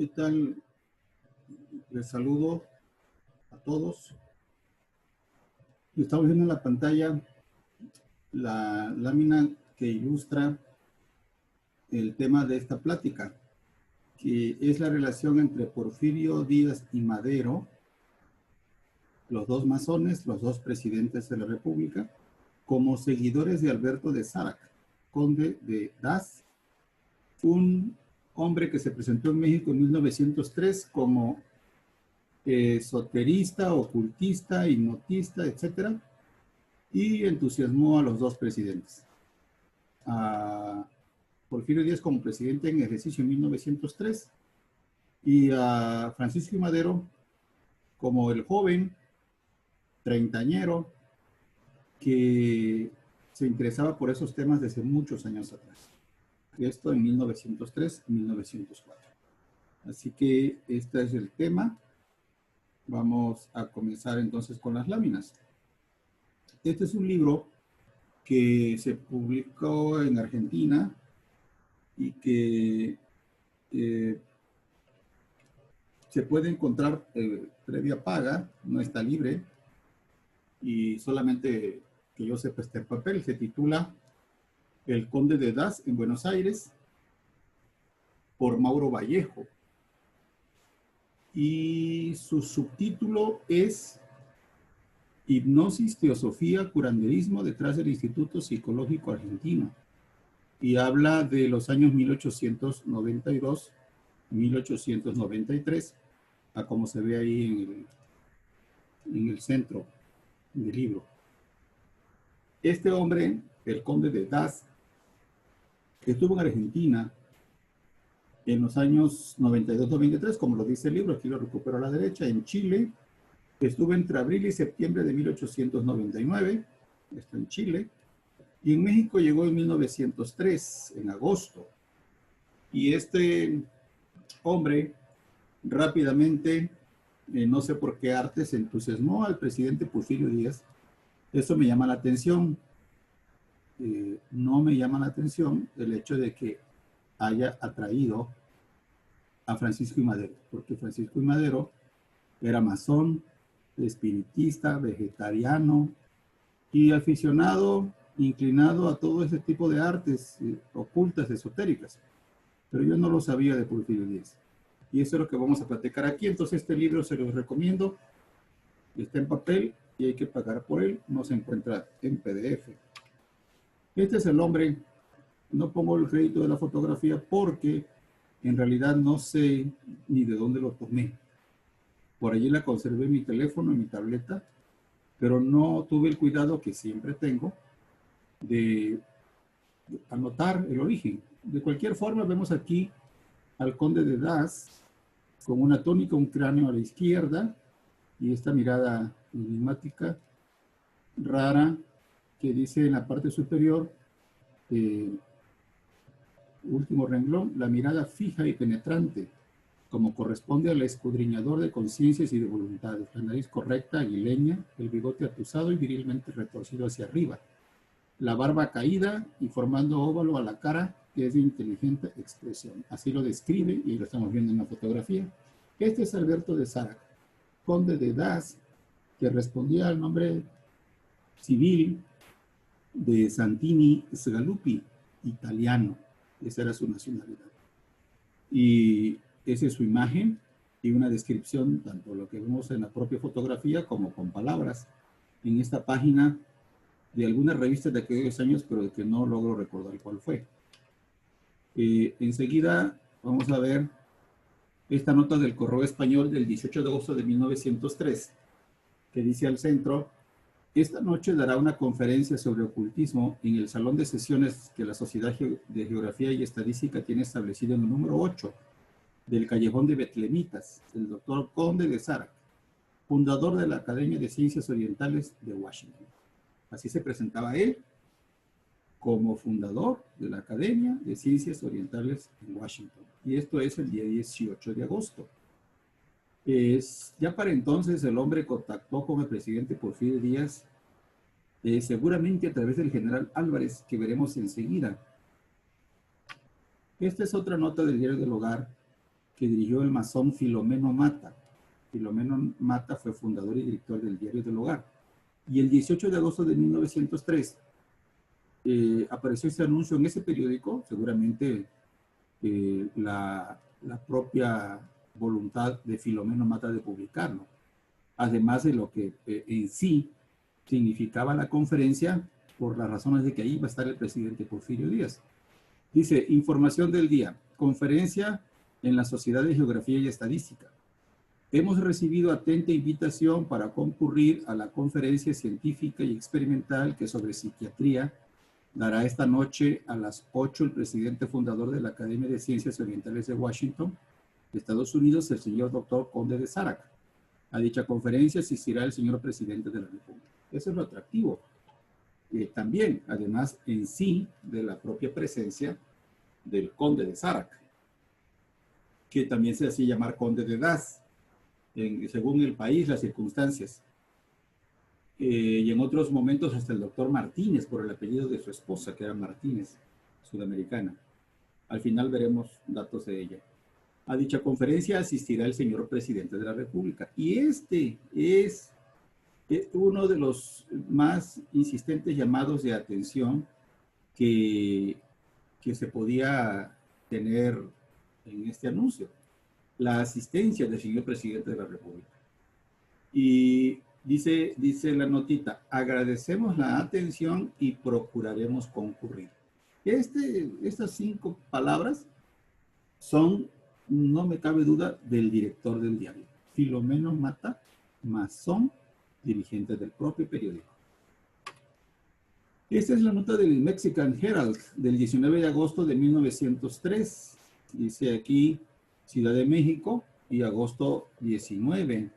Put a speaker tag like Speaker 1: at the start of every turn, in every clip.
Speaker 1: ¿Qué tal? Les saludo a todos. Estamos viendo en la pantalla la lámina que ilustra el tema de esta plática, que es la relación entre Porfirio Díaz y Madero, los dos masones, los dos presidentes de la República, como seguidores de Alberto de Sárac, conde de Das, un hombre que se presentó en México en 1903 como esoterista, ocultista, hipnotista, etcétera, y entusiasmó a los dos presidentes. A Porfirio Díaz como presidente en ejercicio en 1903 y a Francisco I. Madero como el joven treintañero que se interesaba por esos temas desde muchos años atrás. Esto en 1903 y 1904. Así que este es el tema. Vamos a comenzar entonces con las láminas. Este es un libro que se publicó en Argentina y que se puede encontrar previa paga, no está libre, y solamente que yo sepa está en papel. Se titula El Conde de Das en Buenos Aires, por Mauro Vallejo. Y su subtítulo es Hipnosis, Teosofía, Curanderismo detrás del Instituto Psicológico Argentino. Y habla de los años 1892, 1893, a como se ve ahí en el centro del libro. Este hombre, el conde de Das, que estuvo en Argentina en los años 92-93, como lo dice el libro, aquí lo recupero a la derecha, en Chile, estuvo entre abril y septiembre de 1899, está en Chile, y en México llegó en 1903, en agosto. Y este hombre rápidamente, no sé por qué arte, se entusiasmó al presidente Porfirio Díaz. Eso me llama la atención. No me llama la atención el hecho de que haya atraído a Francisco I. Madero, porque Francisco I. Madero era masón, espiritista, vegetariano y aficionado, inclinado a todo ese tipo de artes ocultas, esotéricas. Pero yo no lo sabía de Porfirio Díaz. Y eso es lo que vamos a platicar aquí. Entonces este libro se los recomiendo. Está en papel y hay que pagar por él. No se encuentra en PDF. Este es el hombre. No pongo el crédito de la fotografía porque en realidad no sé ni de dónde lo tomé. Por allí la conservé en mi teléfono, en mi tableta, pero no tuve el cuidado que siempre tengo de anotar el origen. De cualquier forma, vemos aquí al conde de Das con una túnica, un cráneo a la izquierda y esta mirada enigmática, rara, que dice en la parte superior, último renglón, la mirada fija y penetrante, como corresponde al escudriñador de conciencias y de voluntades, la nariz correcta, aguileña, el bigote atusado y virilmente retorcido hacia arriba, la barba caída y formando óvalo a la cara, que es de inteligente expresión. Así lo describe y lo estamos viendo en la fotografía. Este es Alberto de Sárac, conde de Das, que respondía al nombre civil de Santini Sgaluppi, italiano. Esa era su nacionalidad. Y esa es su imagen y una descripción, tanto lo que vemos en la propia fotografía como con palabras, en esta página de algunas revistas de aquellos años, pero de que no logro recordar cuál fue. Enseguida vamos a ver esta nota del Correo Español del 18 de agosto de 1903, que dice al centro: esta noche dará una conferencia sobre ocultismo en el salón de sesiones que la Sociedad de Geografía y Estadística tiene establecido en el número 8 del Callejón de Betlemitas, el doctor Conde de Sárac, fundador de la Academia de Ciencias Orientales de Washington. Así se presentaba él, como fundador de la Academia de Ciencias Orientales en Washington. Y esto es el día 18 de agosto. Ya para entonces el hombre contactó con el presidente Porfirio Díaz, seguramente a través del general Álvarez, que veremos enseguida. Esta es otra nota del Diario del Hogar que dirigió el masón Filomeno Mata. Filomeno Mata fue fundador y director del Diario del Hogar. Y el 18 de agosto de 1903 apareció este anuncio en ese periódico, seguramente la propia voluntad de Filomeno Mata de publicarlo, además de lo que en sí significaba la conferencia, por las razones de que ahí va a estar el presidente Porfirio Díaz. Dice, información del día, conferencia en la Sociedad de Geografía y Estadística. Hemos recibido atenta invitación para concurrir a la conferencia científica y experimental que sobre psiquiatría dará esta noche a las 8 el presidente fundador de la Academia de Ciencias Orientales de Washington, Estados Unidos, el señor doctor Conde de Sarac. A dicha conferencia asistirá el señor presidente de la República. Eso es lo atractivo. También, además, en sí, de la propia presencia del Conde de Sarac, que también se hacía llamar Conde de Das, según el país, las circunstancias. Y en otros momentos hasta el doctor Martínez, por el apellido de su esposa, que era Martínez, sudamericana. Al final veremos datos de ella. A dicha conferencia asistirá el señor presidente de la República. Y este es uno de los más insistentes llamados de atención que se podía tener en este anuncio. La asistencia del señor presidente de la República. Y dice la notita, agradecemos la atención y procuraremos concurrir. Estas 5 palabras son, no me cabe duda, del director del diario, Filomeno Mata, masón, dirigente del propio periódico. Esta es la nota del Mexican Herald del 19 de agosto de 1903. Dice aquí Ciudad de México y agosto 19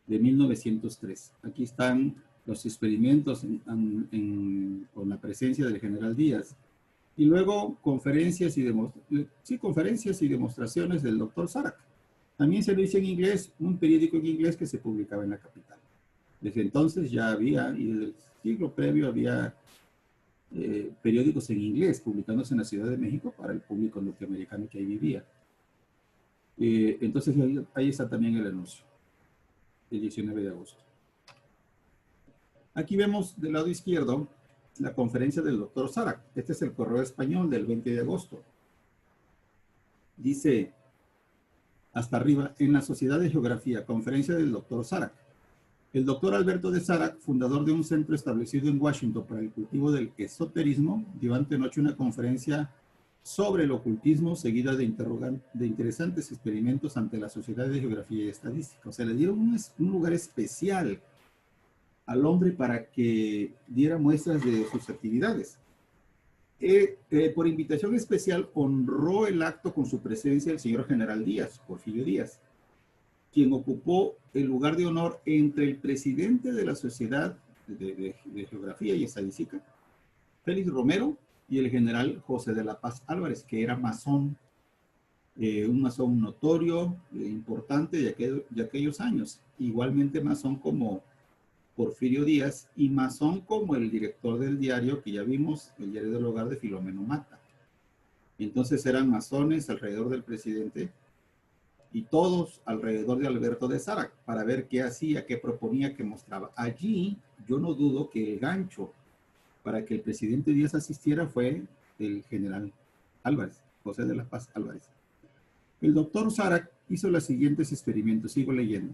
Speaker 1: de 1903. Aquí están los experimentos con la presencia del general Díaz. Y luego conferencias y demostraciones del doctor Sarac. También se lo hizo en inglés, un periódico en inglés que se publicaba en la capital. Desde entonces ya había, y desde el siglo previo había periódicos en inglés publicándose en la Ciudad de México para el público norteamericano que ahí vivía. Entonces ahí está también el anuncio, el 19 de agosto. Aquí vemos del lado izquierdo la conferencia del doctor Sarac. Este es el correo español del 20 de agosto. Dice, hasta arriba, en la Sociedad de Geografía, conferencia del doctor Sarac. El doctor Alberto de Sarac, fundador de un centro establecido en Washington para el cultivo del esoterismo, dio antenoche una conferencia sobre el ocultismo, seguida de interesantes experimentos ante la Sociedad de Geografía y Estadística. O sea, le dieron un lugar especial al hombre para que diera muestras de sus actividades. Por invitación especial, honró el acto con su presencia el señor general Díaz, Porfirio Díaz, quien ocupó el lugar de honor entre el presidente de la Sociedad de Geografía y Estadística, Félix Romero, y el general José de la Paz Álvarez, que era masón, un masón notorio, importante de aquellos años, igualmente masón como Porfirio Díaz y masón como el director del diario que ya vimos, el Diario del Hogar de Filomeno Mata. Entonces eran masones alrededor del presidente y todos alrededor de Alberto de Sarac para ver qué hacía, qué proponía, qué mostraba. Allí yo no dudo que el gancho para que el presidente Díaz asistiera fue el general Álvarez, José de la Paz Álvarez. El doctor Sarac hizo los siguientes experimentos, sigo leyendo.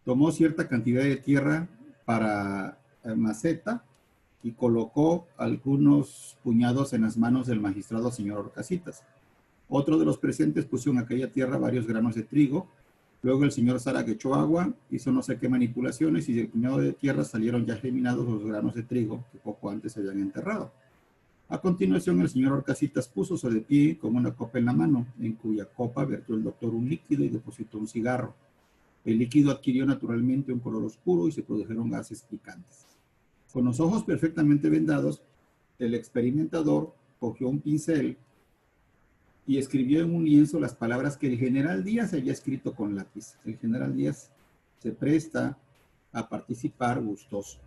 Speaker 1: Tomó cierta cantidad de tierra para maceta y colocó algunos puñados en las manos del magistrado señor Orcasitas. Otro de los presentes puso en aquella tierra varios granos de trigo. Luego el señor Sarac echó agua, hizo no sé qué manipulaciones y del puñado de tierra salieron ya germinados los granos de trigo que poco antes se habían enterrado. A continuación el señor Orcasitas puso sobre pie con una copa en la mano, en cuya copa vertió el doctor un líquido y depositó un cigarro. El líquido adquirió naturalmente un color oscuro y se produjeron gases picantes. Con los ojos perfectamente vendados, el experimentador cogió un pincel y escribió en un lienzo las palabras que el general Díaz había escrito con lápiz. El general Díaz se presta a participar gustoso.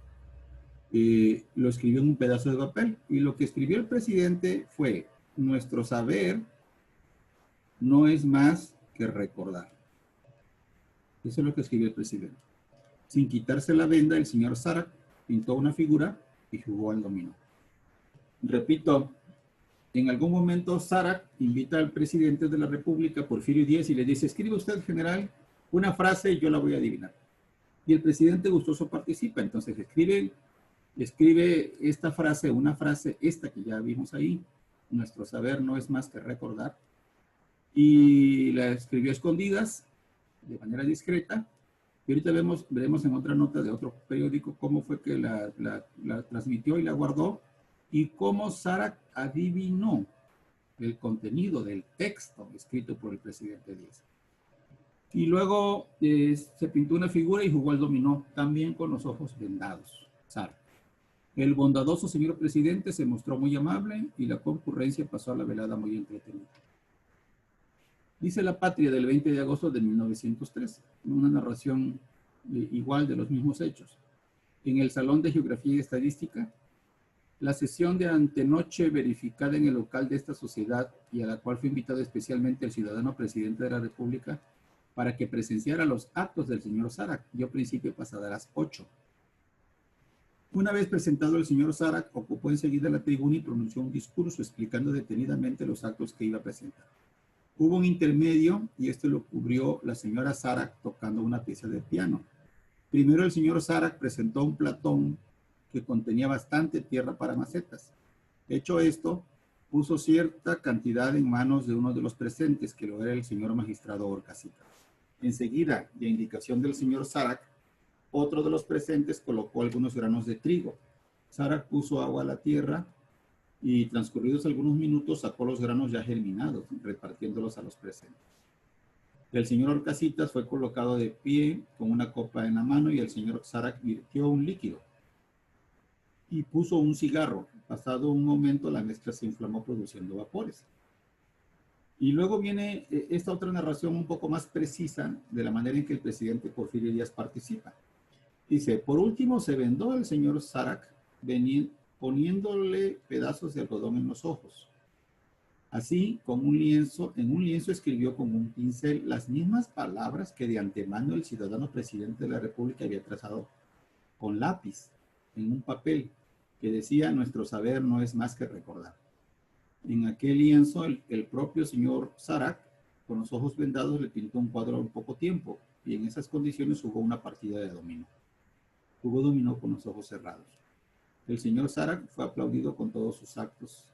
Speaker 1: Lo escribió en un pedazo de papel y lo que escribió el presidente fue: nuestro saber no es más que recordar. Eso es lo que escribió el presidente. Sin quitarse la venda, el señor Sarac pintó una figura y jugó al dominó. Repito, en algún momento Sarac invita al presidente de la República, Porfirio Díaz, y le dice: escribe usted, general, una frase y yo la voy a adivinar. Y el presidente gustoso participa. Entonces escribe esta frase, una frase, esta que ya vimos ahí: nuestro saber no es más que recordar. Y la escribió a escondidas, de manera discreta. Y ahorita veremos en otra nota de otro periódico cómo fue que la transmitió y la guardó, y cómo Sarac adivinó el contenido del texto escrito por el presidente Díaz. Y luego se pintó una figura y jugó al dominó, también con los ojos vendados, Sarac. El bondadoso señor presidente se mostró muy amable y la concurrencia pasó a la velada muy entretenida. Dice La Patria del 20 de agosto de 1903, una narración igual de los mismos hechos. En el Salón de Geografía y Estadística, la sesión de antenoche verificada en el local de esta sociedad, y a la cual fue invitado especialmente el ciudadano presidente de la República para que presenciara los actos del señor Sarac, dio principio pasada las 8. Una vez presentado el señor Sarac, ocupó enseguida la tribuna y pronunció un discurso explicando detenidamente los actos que iba a presentar. Hubo un intermedio y esto lo cubrió la señora Sarac tocando una pieza de piano. Primero el señor Sarac presentó un platón que contenía bastante tierra para macetas. Hecho esto, puso cierta cantidad en manos de uno de los presentes, que lo era el señor magistrado Horcasitas. Enseguida, de indicación del señor Sarac, otro de los presentes colocó algunos granos de trigo. Sarac puso agua a la tierra y, transcurridos algunos minutos, sacó los granos ya germinados, repartiéndolos a los presentes. El señor Horcasitas fue colocado de pie con una copa en la mano y el señor Sarac virtió un líquido y puso un cigarro. Pasado un momento, la mezcla se inflamó produciendo vapores. Y luego viene esta otra narración un poco más precisa de la manera en que el presidente Porfirio Díaz participa. Dice: por último se vendó el señor Sarac poniéndole pedazos de algodón en los ojos. Así, en un lienzo escribió con un pincel las mismas palabras que de antemano el ciudadano presidente de la República había trazado con lápiz en un papel que decía: nuestro saber no es más que recordar. En aquel lienzo el propio señor Sarac, con los ojos vendados, le pintó un cuadro en poco tiempo, y en esas condiciones jugó una partida de dominó. Jugó dominó con los ojos cerrados. El señor Sarac fue aplaudido en todos sus actos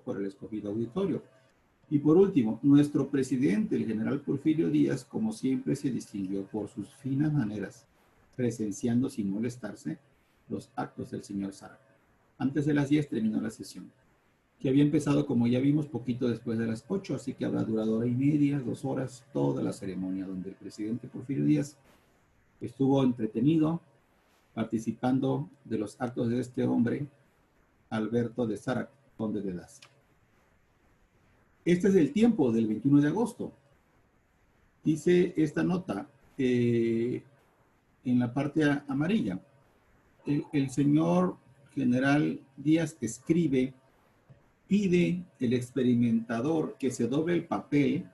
Speaker 1: por el escogido auditorio. Y por último, nuestro presidente, el general Porfirio Díaz, como siempre, se distinguió por sus finas maneras, presenciando sin molestarse los actos del señor Sarac. Antes de las 10 terminó la sesión, que había empezado, como ya vimos, poquito después de las 8, así que habrá durado hora y media, 2 horas, toda la ceremonia, donde el presidente Porfirio Díaz estuvo entretenido, participando de los actos de este hombre, Alberto de Sarac, conde de Daza. Este es el tiempo del 21 de agosto. Dice esta nota en la parte amarilla. El señor general Díaz escribe: pide el experimentador que se doble el papel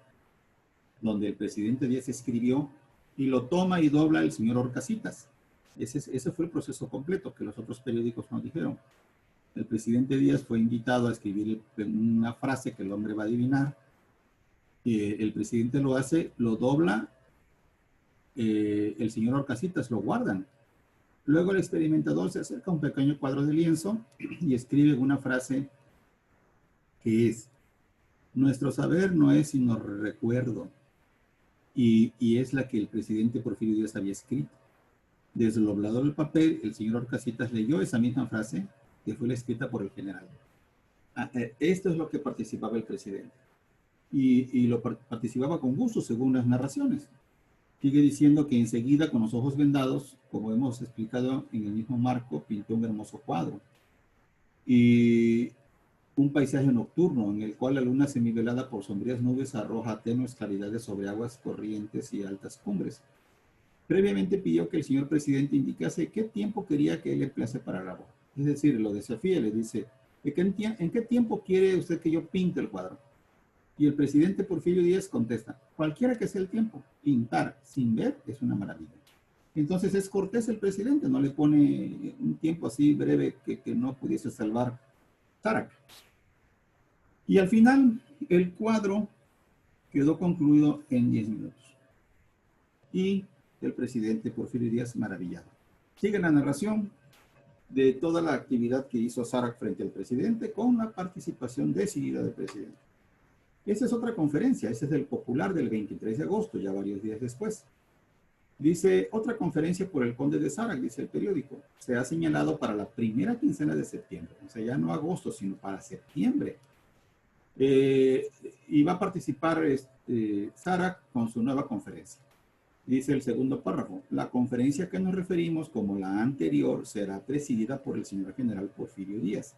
Speaker 1: donde el presidente Díaz escribió y lo toma y dobla el señor Horcasitas. Ese fue el proceso completo que los otros periódicos nos dijeron. El presidente Díaz fue invitado a escribir una frase que el hombre va a adivinar. El presidente lo hace, lo dobla, el señor Horcasitas lo guardan. Luego el experimentador se acerca a un pequeño cuadro de lienzo y escribe una frase que es: nuestro saber no es sino recuerdo. Y es la que el presidente Porfirio Díaz había escrito. Desde el doblador del papel, el señor Horcasitas leyó esa misma frase que fue escrita por el general. Esto es lo que participaba el presidente. Y lo participaba con gusto, según las narraciones. Sigue diciendo que enseguida, con los ojos vendados, como hemos explicado en el mismo marco, pintó un hermoso cuadro. Y un paisaje nocturno en el cual la luna semivelada por sombrías nubes arroja tenues claridades sobre aguas corrientes y altas cumbres. Previamente pidió que el señor presidente indicase qué tiempo quería que él emplease para la obra. Es decir, lo desafía, le dice: ¿en qué tiempo quiere usted que yo pinte el cuadro? Y el presidente Porfirio Díaz contesta, cualquiera que sea el tiempo, pintar sin ver es una maravilla. Entonces es cortés el presidente, no le pone un tiempo así breve que no pudiese salvar Sarac. Y al final el cuadro quedó concluido en 10 minutos. Y el presidente Porfirio Díaz maravillado. Sigue la narración de toda la actividad que hizo Sarac frente al presidente con la participación decidida del presidente. Esa es otra conferencia, ese es el Popular del 23 de agosto, ya varios días después. Dice, otra conferencia por el conde de Sarac, dice el periódico, se ha señalado para la primera quincena de septiembre, o sea, ya no agosto, sino para septiembre. Y va a participar Sarac con su nueva conferencia. Dice el segundo párrafo, la conferencia que nos referimos como la anterior será presidida por el señor general Porfirio Díaz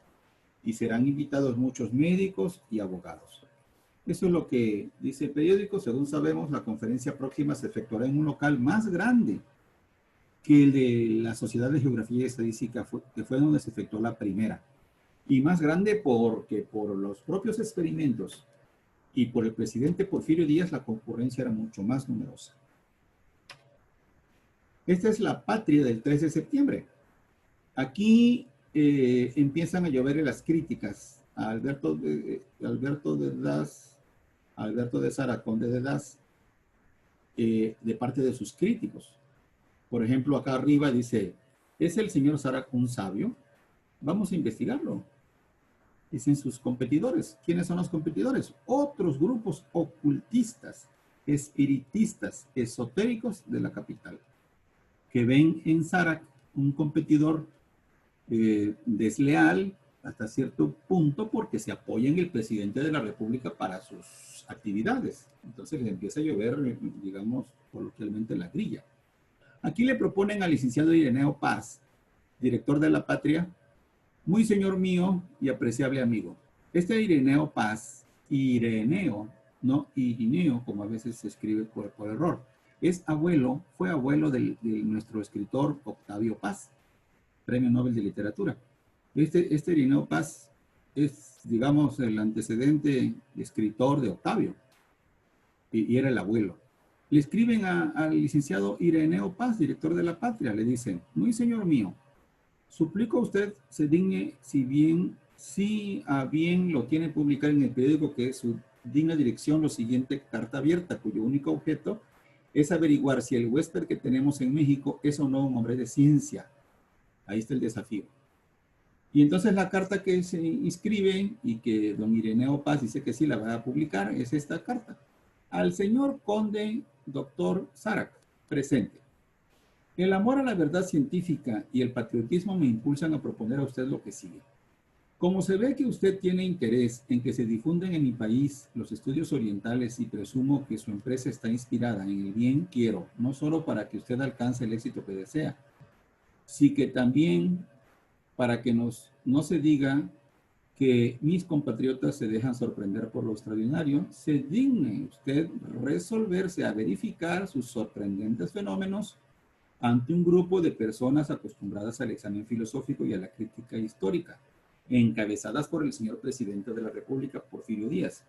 Speaker 1: y serán invitados muchos médicos y abogados. Eso es lo que dice el periódico. Según sabemos, la conferencia próxima se efectuará en un local más grande que el de la Sociedad de Geografía y Estadística, que fue donde se efectuó la primera. Y más grande porque por los propios experimentos y por el presidente Porfirio Díaz, la concurrencia era mucho más numerosa. Esta es la patria del 3 de septiembre. Aquí empiezan a llover las críticas a Alberto de Sarac, conde de Das, de parte de sus críticos. Por ejemplo, acá arriba dice, ¿es el señor Sarac un sabio? Vamos a investigarlo. Dicen sus competidores. ¿Quiénes son los competidores? Otros grupos ocultistas, espiritistas, esotéricos de la capital, que ven en Sarac un competidor desleal hasta cierto punto porque se apoya en el presidente de la República para sus actividades. Entonces le empieza a llover, digamos, coloquialmente la grilla. Aquí le proponen al licenciado Ireneo Paz, director de La Patria, muy señor mío y apreciable amigo. Este Ireneo Paz, Ireneo, no Irineo, como a veces se escribe por error, es abuelo, fue abuelo de nuestro escritor Octavio Paz, Premio Nobel de Literatura. Este Ireneo Paz es, digamos, el antecedente escritor de Octavio, y era el abuelo. Le escriben al licenciado Ireneo Paz, director de La Patria, le dicen, muy señor mío, suplico a usted se digne, si a bien lo tiene publicar en el periódico, que es su digna dirección, lo siguiente, carta abierta, cuyo único objeto es averiguar si el huésped que tenemos en México es o no un hombre de ciencia. Ahí está el desafío. Y entonces la carta que se inscribe y que don Ireneo Paz dice que sí la va a publicar es esta carta. Al señor conde doctor Sarac, presente. El amor a la verdad científica y el patriotismo me impulsan a proponer a usted lo que sigue. Como se ve que usted tiene interés en que se difunden en mi país los estudios orientales y presumo que su empresa está inspirada en el bien, quiero, no solo para que usted alcance el éxito que desea, sino que también para que no se diga que mis compatriotas se dejan sorprender por lo extraordinario, se digne usted resolverse a verificar sus sorprendentes fenómenos ante un grupo de personas acostumbradas al examen filosófico y a la crítica histórica, encabezadas por el señor presidente de la República, Porfirio Díaz.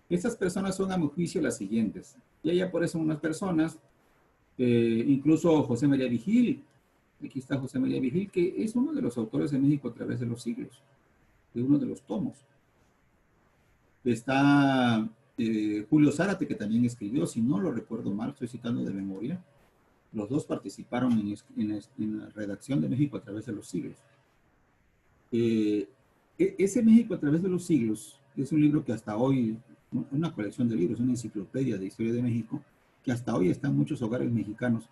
Speaker 1: Estas personas son a mi juicio las siguientes. Y allá por eso unas personas, incluso José María Vigil, aquí está José María Vigil, que es uno de los autores de México a través de los siglos, de uno de los tomos. Está Julio Zárate, que también escribió, si no lo recuerdo mal, estoy citando de memoria. Los dos participaron en la redacción de México a través de los siglos. Ese México a través de los siglos es un libro que hasta hoy, una colección de libros, una enciclopedia de historia de México, que hasta hoy está en muchos hogares mexicanos.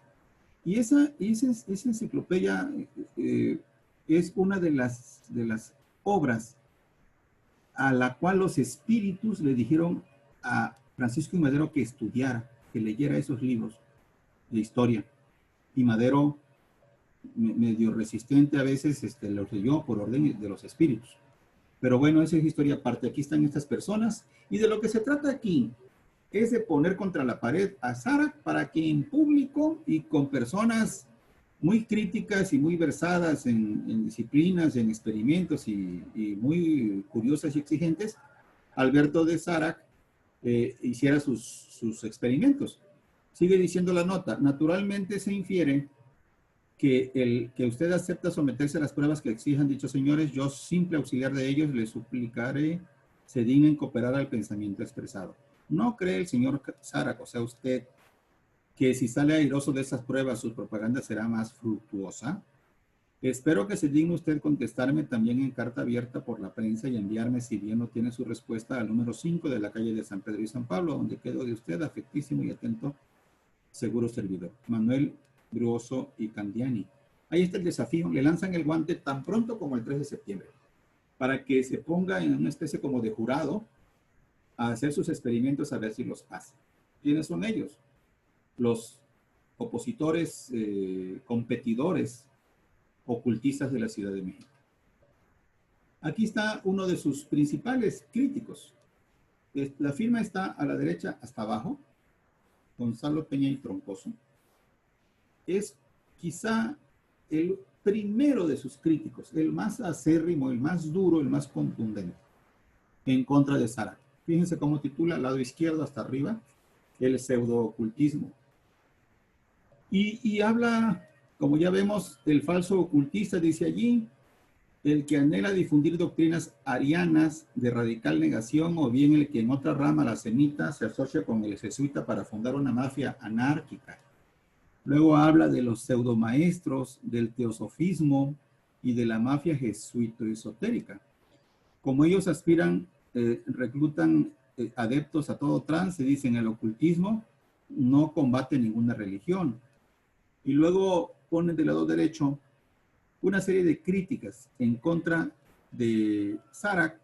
Speaker 1: Y esa enciclopedia es una de las obras a la cual los espíritus le dijeron a Francisco y Madero que estudiara, que leyera esos libros de historia. Y Madero, medio resistente a veces, los leyó por orden de los espíritus. Pero bueno, esa es historia aparte. Aquí están estas personas. Y de lo que se trata aquí es de poner contra la pared a Sarac para que en público y con personas muy críticas y muy versadas en disciplinas, en experimentos y muy curiosas y exigentes, Alberto de Sarac hiciera sus experimentos. Sigue diciendo la nota, naturalmente se infiere que usted acepta someterse a las pruebas que exijan dichos señores, yo, simple auxiliar de ellos, le suplicaré se dignen cooperar al pensamiento expresado. ¿No cree el señor Sárac, o sea, usted, que si sale airoso de esas pruebas, su propaganda será más fructuosa? Espero que se digne usted contestarme también en carta abierta por la prensa y enviarme, si bien no tiene su respuesta, al número 5 de la calle de San Pedro y San Pablo, donde quedo de usted afectísimo y atento seguro servidor. Manuel Gruoso y Candiani. Ahí está el desafío. Le lanzan el guante tan pronto como el 3 de septiembre para que se ponga en una especie como de jurado a hacer sus experimentos a ver si los pasa. ¿Quiénes son ellos? Los opositores, competidores, ocultistas de la Ciudad de México. Aquí está uno de sus principales críticos. La firma está a la derecha hasta abajo, Gonzalo Peña y Troncoso. Es quizá el primero de sus críticos, el más acérrimo, el más duro, el más contundente en contra de Sárac. Fíjense cómo titula, al lado izquierdo hasta arriba, el pseudo-ocultismo. Y habla, como ya vemos, el falso ocultista, dice allí, el que anhela difundir doctrinas arianas de radical negación, o bien el que en otra rama, la semita, se asocia con el jesuita para fundar una mafia anárquica. Luego habla de los pseudomaestros, del teosofismo y de la mafia jesuito-esotérica. Como ellos aspiran, reclutan adeptos a todo trance, dicen el ocultismo no combate ninguna religión. Y luego ponen del lado derecho una serie de críticas en contra de Sárac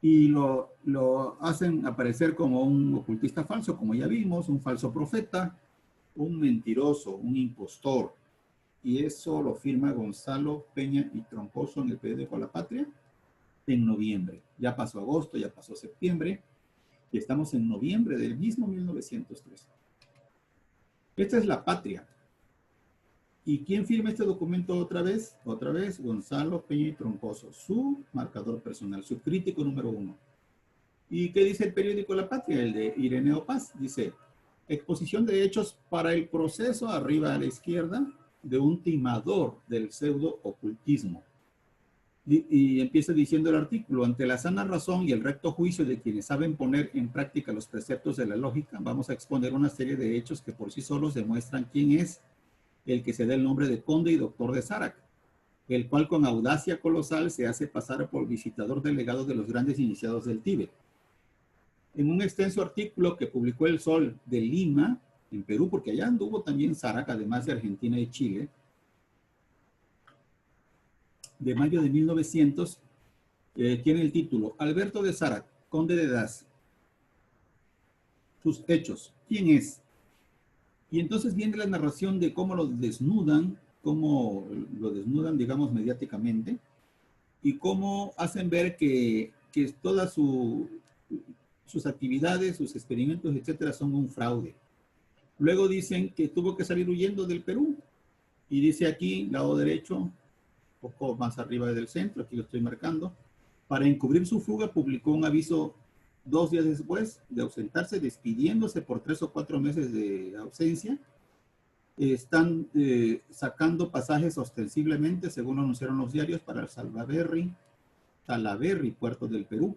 Speaker 1: y lo hacen aparecer como un ocultista falso, como ya vimos, un falso profeta, un mentiroso, un impostor. Y eso lo firma Gonzalo Peña y Troncoso en el periódico La Patria en noviembre. Ya pasó agosto, ya pasó septiembre, y estamos en noviembre del mismo 1903. Esta es La Patria. ¿Y quién firma este documento otra vez? Otra vez, Gonzalo Peña y Troncoso, su marcador personal, su crítico número 1. ¿Y qué dice el periódico La Patria? El de Ireneo Paz. Dice, exposición de hechos para el proceso, arriba a la izquierda, de un timador del pseudo-ocultismo. Y empieza diciendo el artículo, ante la sana razón y el recto juicio de quienes saben poner en práctica los preceptos de la lógica, vamos a exponer una serie de hechos que por sí solos demuestran quién es el que se da el nombre de conde y doctor de Sárac, el cual con audacia colosal se hace pasar por visitador delegado de los grandes iniciados del Tíbet. En un extenso artículo que publicó El Sol de Lima, en Perú, porque allá anduvo también Sárac, además de Argentina y Chile, de mayo de 1900, tiene el título Alberto de Sárac, conde de Das. Sus hechos. ¿Quién es? Y entonces viene la narración de cómo lo desnudan, digamos, mediáticamente, y cómo hacen ver que todas sus actividades, sus experimentos, etcétera, son un fraude. Luego dicen que tuvo que salir huyendo del Perú. Y dice aquí, lado derecho, un poco más arriba del centro, aquí lo estoy marcando, para encubrir su fuga publicó un aviso 2 días después de ausentarse, despidiéndose por 3 o 4 meses de ausencia. Están sacando pasajes ostensiblemente, según anunciaron los diarios, para el Salaberry, puerto del Perú.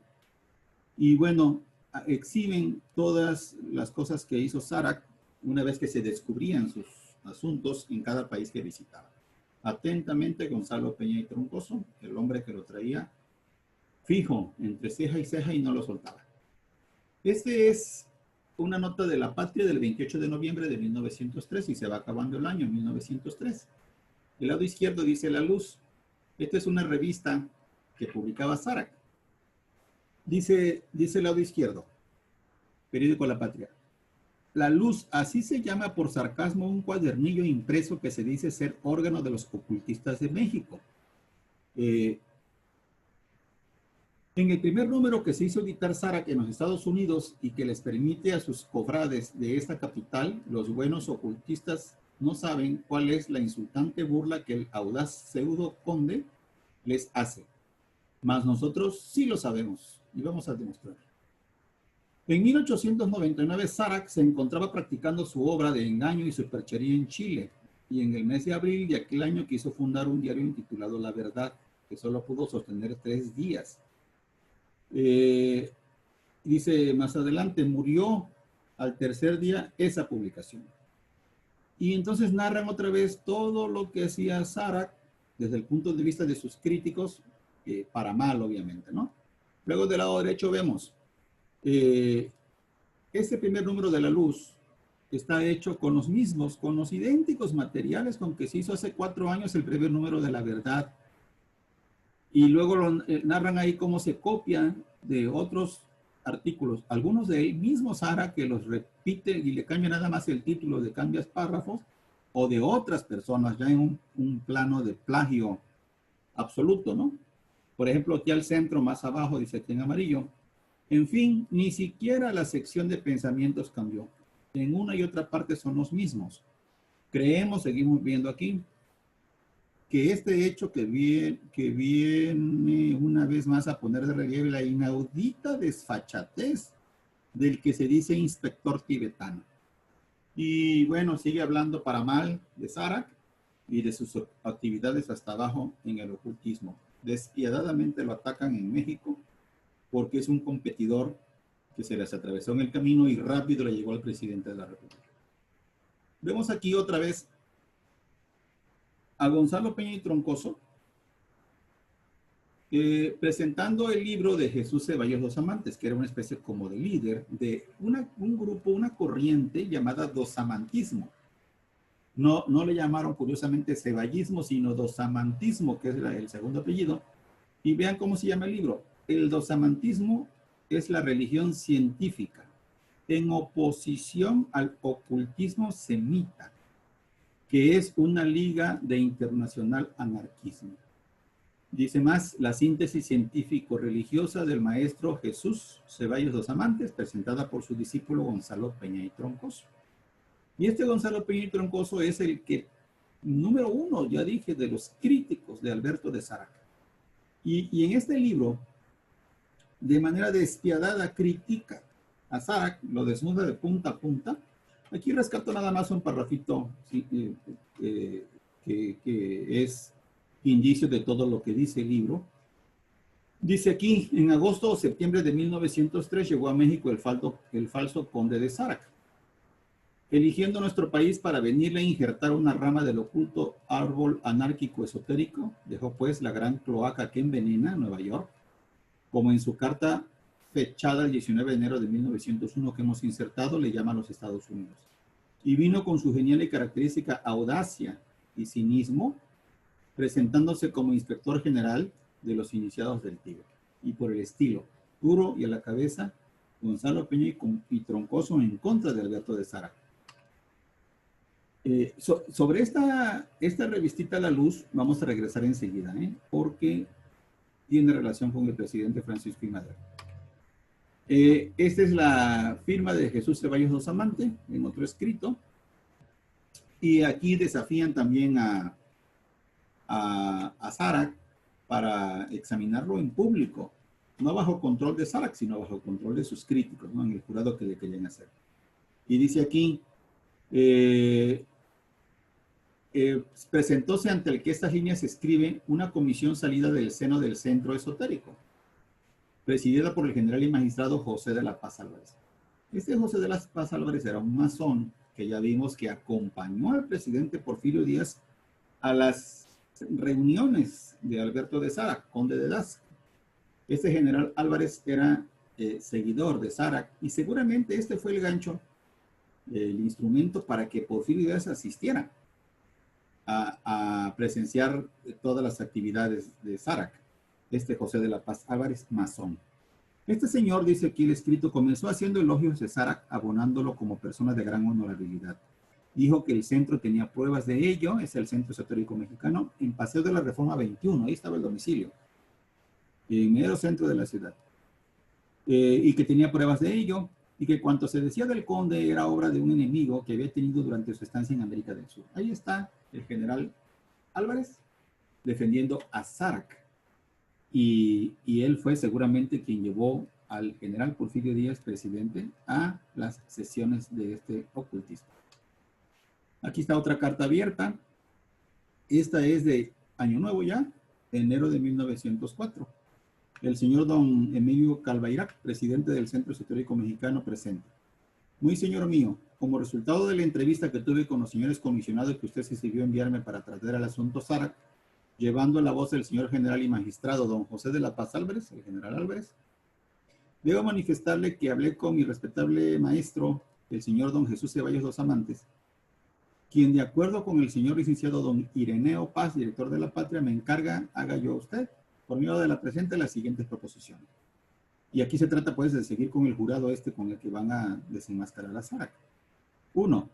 Speaker 1: Y bueno, exhiben todas las cosas que hizo Sárac una vez que se descubrían sus asuntos en cada país que visitaba. Atentamente, Gonzalo Peña y Troncoso, el hombre que lo traía fijo entre ceja y ceja y no lo soltaba. Este es una nota de La Patria del 28 de noviembre de 1903 y se va acabando el año 1903. El lado izquierdo dice La Luz. Esta es una revista que publicaba Sárac. Dice el lado izquierdo, periódico La Patria. La Luz, así se llama por sarcasmo un cuadernillo impreso que se dice ser órgano de los ocultistas de México. En el primer número que se hizo editar Sárac en los Estados Unidos y que les permite a sus cofrades de esta capital, los buenos ocultistas no saben cuál es la insultante burla que el audaz pseudo conde les hace. Mas nosotros sí lo sabemos y vamos a demostrar. En 1899, Sarac se encontraba practicando su obra de engaño y superchería en Chile, y en el mes de abril de aquel año quiso fundar un diario intitulado La Verdad, que solo pudo sostener 3 días. Dice más adelante, murió al tercer día esa publicación. Y entonces narran otra vez todo lo que hacía Sarac desde el punto de vista de sus críticos, para mal, obviamente, ¿no? Luego del lado derecho vemos este primer número de La Luz está hecho con los idénticos materiales con que se hizo hace 4 años el primer número de La Verdad. Y luego narran ahí cómo se copian de otros artículos, algunos de él mismo Sarac, que los repite y le cambia nada más el título, de cambias párrafos, o de otras personas, ya en un plano de plagio absoluto, ¿no? Por ejemplo, aquí al centro, más abajo, dice aquí en amarillo. En fin, ni siquiera la sección de pensamientos cambió. En una y otra parte son los mismos. Creemos, seguimos viendo aquí, que este hecho que viene una vez más a poner de relieve la inaudita desfachatez del que se dice inspector tibetano. Y bueno, sigue hablando para mal de Sarac y de sus actividades hasta abajo en el ocultismo. Despiadadamente lo atacan en México porque es un competidor que se les atravesó en el camino y rápido le llegó al presidente de la República. Vemos aquí otra vez a Gonzalo Peña y Troncoso presentando el libro de Jesús Ceballos Dos Amantes, que era una especie como de líder de un grupo, una corriente llamada dosamantismo. No le llamaron curiosamente ceballismo, sino dosamantismo, que es el segundo apellido. Y vean cómo se llama el libro. El dosamantismo es la religión científica en oposición al ocultismo semita, que es una liga de internacional anarquismo. Dice más, la síntesis científico-religiosa del maestro Jesús Ceballos Dos Amantes, presentada por su discípulo Gonzalo Peña y Troncoso. Y este Gonzalo Peña y Troncoso es el que, número 1, ya dije, de los críticos de Alberto de Sarac. Y en este libro, de manera despiadada, critica a Sarac, lo desnuda de punta a punta. Aquí rescato nada más un parrafito que es indicio de todo lo que dice el libro. Dice aquí, en agosto o septiembre de 1903 llegó a México el falso conde de Sarac, eligiendo nuestro país para venirle a injertar una rama del oculto árbol anárquico esotérico. Dejó pues la gran cloaca que envenena, Nueva York, como en su carta fechada el 19 de enero de 1901 que hemos insertado, le llama a los Estados Unidos. Y vino con su genial y característica audacia y cinismo, presentándose como inspector general de los iniciados del Tíbet. Y por el estilo, duro y a la cabeza, Gonzalo Peña y Troncoso en contra de Alberto de Sarac. Sobre esta revistita La Luz vamos a regresar enseguida, porque tiene relación con el presidente Francisco I. Madero. Esta es la firma de Jesús Ceballos Dos Amantes en otro escrito. Y aquí desafían también a Sarac para examinarlo en público, no bajo control de Sarac, sino bajo control de sus críticos, ¿no? En el jurado que le querían hacer. Y dice aquí, presentóse ante el que estas líneas escribe una comisión salida del seno del Centro Esotérico, presidida por el general y magistrado José de la Paz Álvarez. Este José de la Paz Álvarez era un masón que ya vimos que acompañó al presidente Porfirio Díaz a las reuniones de Alberto de Sarac, conde de Lasco. Este general Álvarez era seguidor de Sarac y seguramente este fue el gancho, el instrumento para que Porfirio Díaz asistiera a presenciar todas las actividades de Sarac. Este José de la Paz Álvarez, masón. Este señor, dice aquí el escrito, comenzó haciendo elogios de Sarac, abonándolo como persona de gran honorabilidad. Dijo que el centro tenía pruebas de ello, es el Centro Esotérico Mexicano, en Paseo de la Reforma 21, ahí estaba el domicilio, en el centro de la ciudad, y que tenía pruebas de ello, y que cuanto se decía del conde era obra de un enemigo que había tenido durante su estancia en América del Sur. Ahí está el general Álvarez defendiendo a Sarac, y él fue seguramente quien llevó al general Porfirio Díaz, presidente, a las sesiones de este ocultismo. Aquí está otra carta abierta. Esta es de Año Nuevo ya, enero de 1904. El señor don Emilio Calvairac, presidente del Centro Esotérico Mexicano, presente. Muy señor mío, como resultado de la entrevista que tuve con los señores comisionados que usted se sirvió enviarme para tratar el asunto Sarac, llevando la voz del señor general y magistrado don José de la Paz Álvarez, el general Álvarez, debo manifestarle que hablé con mi respetable maestro, el señor don Jesús Ceballos Dos Amantes, quien de acuerdo con el señor licenciado don Ireneo Paz, director de La Patria, me encarga, haga yo a usted, por medio de la presente, las siguientes proposiciones. Y aquí se trata pues de seguir con el jurado con el que van a desenmascarar a Sarac. 1.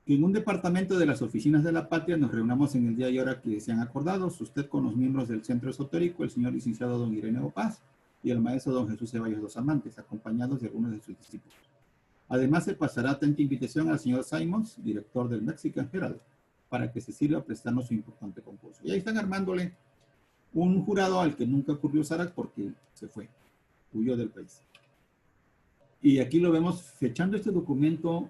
Speaker 1: Que en un departamento de las oficinas de La Patria nos reunamos en el día y hora que sean acordados, usted con los miembros del Centro Esotérico, el señor licenciado don Ireneo Paz y el maestro don Jesús Ceballos Dos Amantes, acompañados de algunos de sus discípulos. Además, se pasará atenta invitación al señor Simons, director del Mexican Herald, para que se sirva a prestarnos su importante concurso. Y ahí están armándole un jurado al que nunca ocurrió Sarac porque se fue, huyó del país. Y aquí lo vemos fechando este documento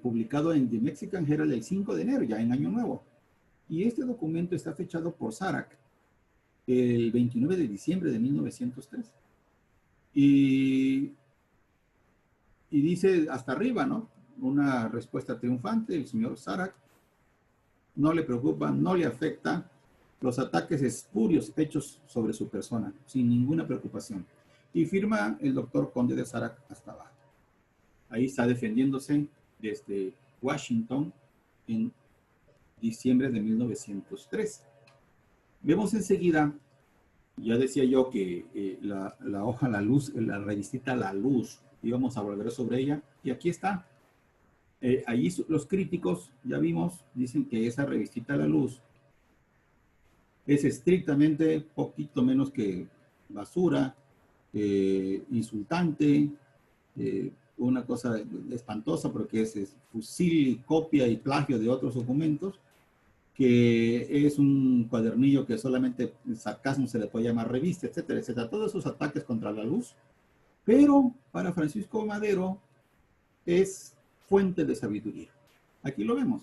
Speaker 1: publicado en The Mexican Herald el 5 de enero, ya en Año Nuevo. Y este documento está fechado por Sarac el 29 de diciembre de 1903. Y dice hasta arriba, ¿no? Una respuesta triunfante, el señor Sarac no le preocupa, no le afecta los ataques espurios hechos sobre su persona, sin ninguna preocupación. Y firma el doctor Conde de Sarac hasta abajo. Ahí está defendiéndose desde Washington en diciembre de 1903. Vemos enseguida, ya decía yo que la hoja La Luz, la revistita La Luz, íbamos a volver sobre ella, y aquí está. Allí los críticos, ya vimos, dicen que esa revistita La Luz es estrictamente poquito menos que basura, insultante, una cosa espantosa porque es fusil, copia y plagio de otros documentos, que es un cuadernillo que solamente en sarcasmo se le puede llamar revista, etcétera, etcétera. Todos esos ataques contra La Luz, pero para Francisco Madero es fuente de sabiduría. Aquí lo vemos.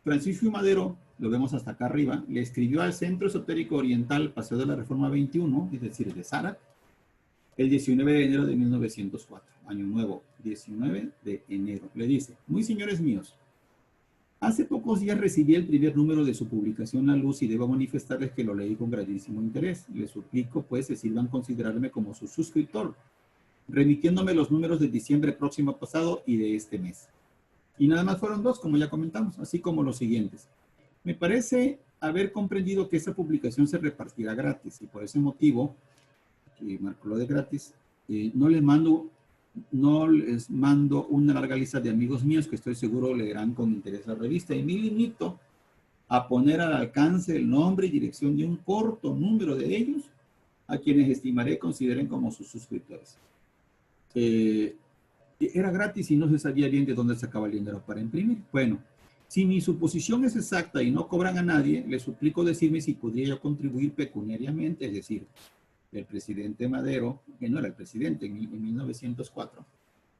Speaker 1: Francisco Madero, lo vemos hasta acá arriba, le escribió al Centro Esotérico Oriental Paseo de la Reforma 21, es decir, de Sarac, el 19 de enero de 1904, año nuevo, 19 de enero. Le dice, muy señores míos, hace pocos días recibí el primer número de su publicación La Luz y debo manifestarles que lo leí con grandísimo interés. Les suplico, pues, se sirvan considerarme como su suscriptor, remitiéndome los números de diciembre próximo pasado y de este mes. Y nada más fueron 2, como ya comentamos, así como los siguientes. Me parece haber comprendido que esa publicación se repartirá gratis y por ese motivo, que marco lo de gratis, no les mando una larga lista de amigos míos que estoy seguro leerán con interés la revista y me limito a poner al alcance el nombre y dirección de un corto número de ellos a quienes estimaré consideren como sus suscriptores. Era gratis y no se sabía bien de dónde sacaba el dinero para imprimir. Bueno, si mi suposición es exacta y no cobran a nadie, les suplico decirme si podría yo contribuir pecuniariamente, es decir, el presidente Madero, que no era el presidente en 1904,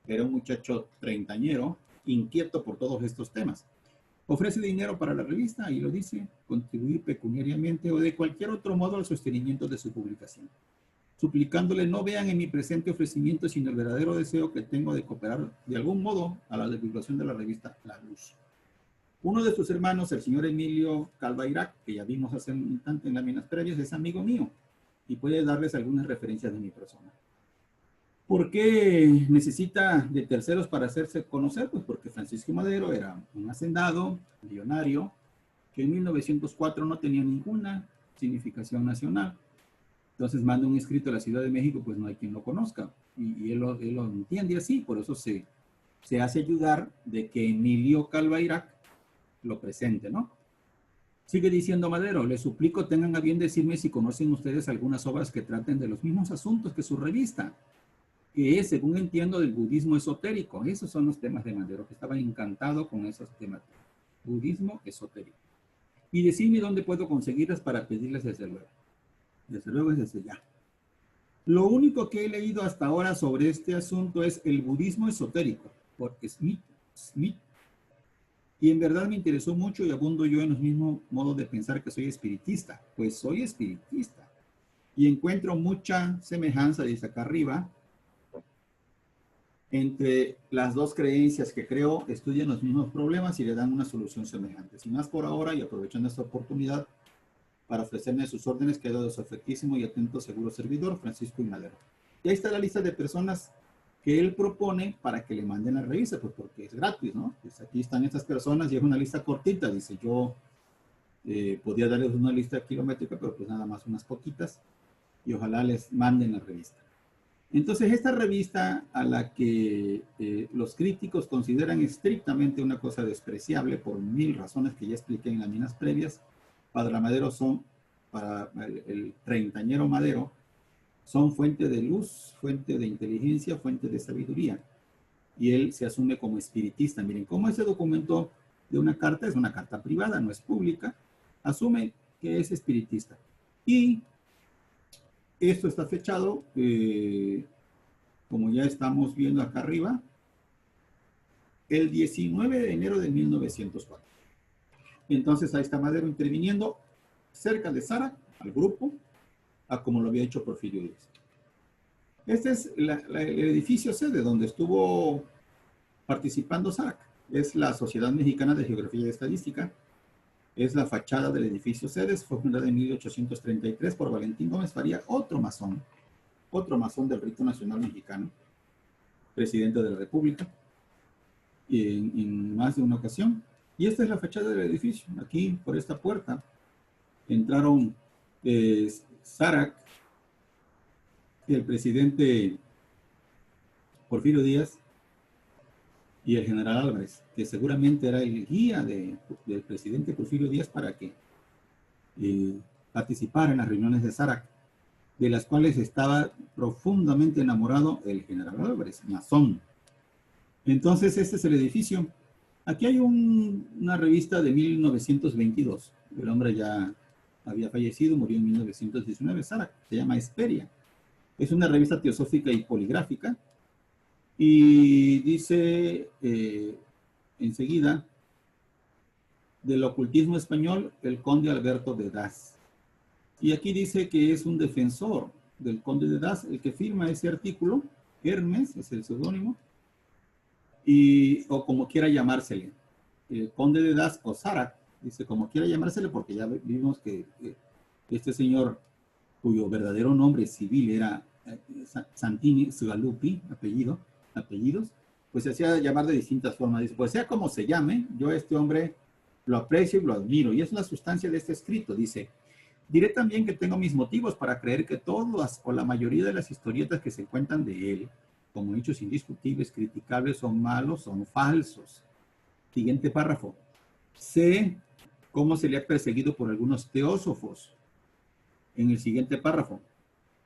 Speaker 1: era un muchacho treintañero, inquieto por todos estos temas. Ofrece dinero para la revista y lo dice, contribuir pecuniariamente o de cualquier otro modo al sostenimiento de su publicación. Suplicándole no vean en mi presente ofrecimiento sino el verdadero deseo que tengo de cooperar de algún modo a la divulgación de la revista La Luz. Uno de sus hermanos, el señor Emilio Calvairac, que ya vimos hace un instante en láminas previas, es amigo mío y puede darles algunas referencias de mi persona. ¿Por qué necesita de terceros para hacerse conocer? Pues porque Francisco Madero era un hacendado, millonario, que en 1904 no tenía ninguna significación nacional. Entonces manda un escrito a la Ciudad de México, pues no hay quien lo conozca. Y él lo entiende así, por eso se hace ayudar de que Emilio Calvairac lo presente, ¿no? Sigue diciendo Madero, les suplico tengan a bien decirme si conocen ustedes algunas obras que traten de los mismos asuntos que su revista, que es, según entiendo, del budismo esotérico. Esos son los temas de Madero, que estaba encantado con esos temas. Budismo esotérico. Y decirme dónde puedo conseguirlas para pedirles desde luego. Desde luego es desde ya. Lo único que he leído hasta ahora sobre este asunto es el budismo esotérico, por Smith. Y en verdad me interesó mucho y abundo yo en los mismos modos de pensar que soy espiritista. Pues soy espiritista. Y encuentro mucha semejanza, dice acá arriba, entre las dos creencias que creo estudian los mismos problemas y le dan una solución semejante. Sin más por ahora, y aprovechando esta oportunidad para ofrecerme sus órdenes, quedo de su afectísimo y atento seguro servidor, Francisco I. Madero. Y ahí está la lista de personas que él propone para que le manden la revista, pues porque es gratis, ¿no? Pues aquí están estas personas y es una lista cortita, dice yo, podía darles una lista kilométrica, pero pues nada más unas poquitas, y ojalá les manden la revista. Entonces, esta revista a la que los críticos consideran estrictamente una cosa despreciable por 1000 razones que ya expliqué en las minas previas, para Madero son, para el treintañero Madero, son fuente de luz, fuente de inteligencia, fuente de sabiduría. Y él se asume como espiritista. Miren, como ese documento de una carta es una carta privada, no es pública, asume que es espiritista. Y esto está fechado, como ya estamos viendo acá arriba, el 19 de enero de 1904. Entonces ahí está Madero interviniendo cerca de Sara, al grupo, a como lo había hecho Porfirio Díaz. Este es el edificio sede donde estuvo participando Sara. Es la Sociedad Mexicana de Geografía y Estadística. Es la fachada del edificio sedes. Fue fundada en 1833 por Valentín Gómez Faría, otro masón del Rito Nacional Mexicano, presidente de la República, en más de una ocasión. Y esta es la fachada del edificio. Aquí, por esta puerta, entraron Sara, el presidente Porfirio Díaz y el general Álvarez, que seguramente era el guía del presidente Porfirio Díaz para que participara en las reuniones de Sara, de las cuales estaba profundamente enamorado el general Álvarez, masón. Entonces, este es el edificio. Aquí hay una revista de 1922. El hombre ya había fallecido, murió en 1919, Sara, se llama Hesperia. Es una revista teosófica y poligráfica. Y dice enseguida, del ocultismo español, el conde Alberto de Das. Y aquí dice que es un defensor del conde de Das, el que firma ese artículo. Hermes es el seudónimo, o como quiera llamársele, el conde de Das o Sara, dice como quiera llamársele, porque ya vimos que este señor, cuyo verdadero nombre civil era Santini Sgalupi, apellidos, pues se hacía llamar de distintas formas. Dice, pues sea como se llame, yo a este hombre lo aprecio y lo admiro, y es la sustancia de este escrito. Dice, diré también que tengo mis motivos para creer que todas o la mayoría de las historietas que se cuentan de él, como hechos indiscutibles, criticables, son malos, son falsos. Siguiente párrafo. Sé cómo se le ha perseguido por algunos teósofos. En el siguiente párrafo.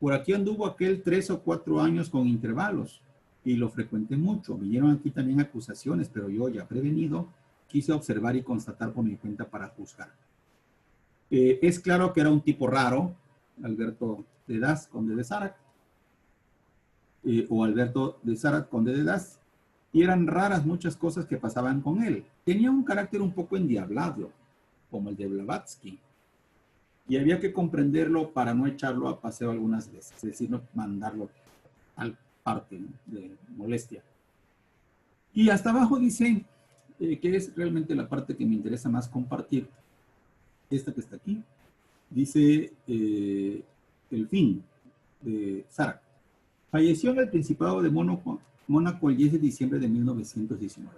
Speaker 1: Por aquí anduvo aquel 3 o 4 años con intervalos y lo frecuenté mucho. Vinieron aquí también acusaciones, pero yo, ya prevenido, quise observar y constatar por mi cuenta para juzgar. Es claro que era un tipo raro, Alberto de Das, conde de Sara, o Alberto de Sara, conde de Das, y eran raras muchas cosas que pasaban con él. Tenía un carácter un poco endiablado, como el de Blavatsky, y había que comprenderlo para no echarlo a paseo algunas veces, es decir, no mandarlo al parte de molestia. Y hasta abajo dice, que es realmente la parte que me interesa más compartir, esta que está aquí, dice el fin de Sara. Falleció en el Principado de Mónaco el 10 de diciembre de 1919.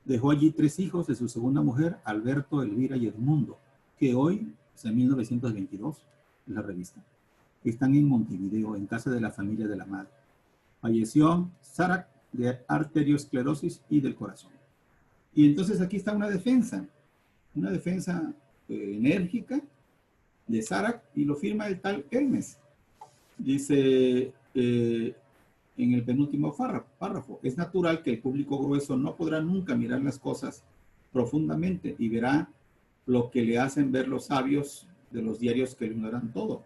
Speaker 1: Dejó allí 3 hijos de su segunda mujer, Alberto, Elvira y Edmundo, que hoy, en 1922, es la revista, están en Montevideo, en casa de la familia de la madre. Falleció Sara de arteriosclerosis y del corazón. Y entonces aquí está una defensa enérgica de Sara, y lo firma el tal Hermes. Dice en el penúltimo párrafo, es natural que el público grueso no podrá nunca mirar las cosas profundamente y verá lo que le hacen ver los sabios de los diarios que lo ignoran todo.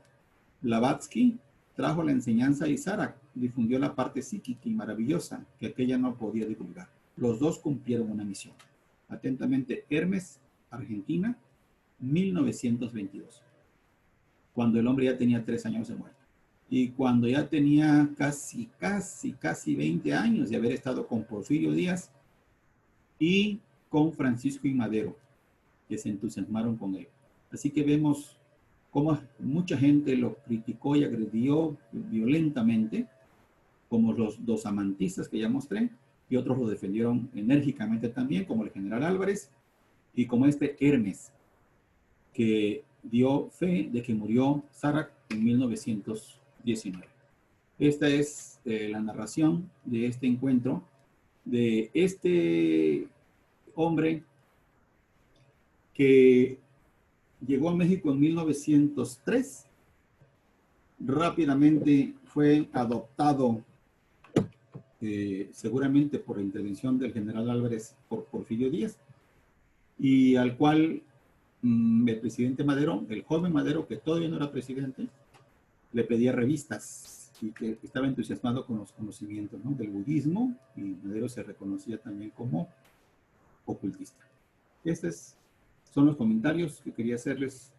Speaker 1: Blavatsky trajo la enseñanza y Sara difundió la parte psíquica y maravillosa que aquella no podía divulgar. Los dos cumplieron una misión. Atentamente, Hermes, Argentina, 1922, cuando el hombre ya tenía 3 años de muerte. Y cuando ya tenía casi 20 años de haber estado con Porfirio Díaz y con Francisco I. Madero, que se entusiasmaron con él. Así que vemos cómo mucha gente lo criticó y agredió violentamente, como los dos amantistas que ya mostré, y otros lo defendieron enérgicamente también, como el general Álvarez, y como este Hermes, que dio fe de que murió Sara en 1919. Esta es la narración de este encuentro, de este hombre que llegó a México en 1903, rápidamente fue adoptado, seguramente por la intervención del general Álvarez por Porfirio Díaz, y al cual el presidente Madero, el joven Madero, que todavía no era presidente, le pedía revistas y que estaba entusiasmado con los conocimientos, ¿no?, del budismo, y Madero se reconocía también como ocultista. Estos son los comentarios que quería hacerles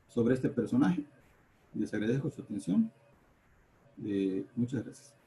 Speaker 1: sobre este personaje. Les agradezco su atención. Muchas gracias.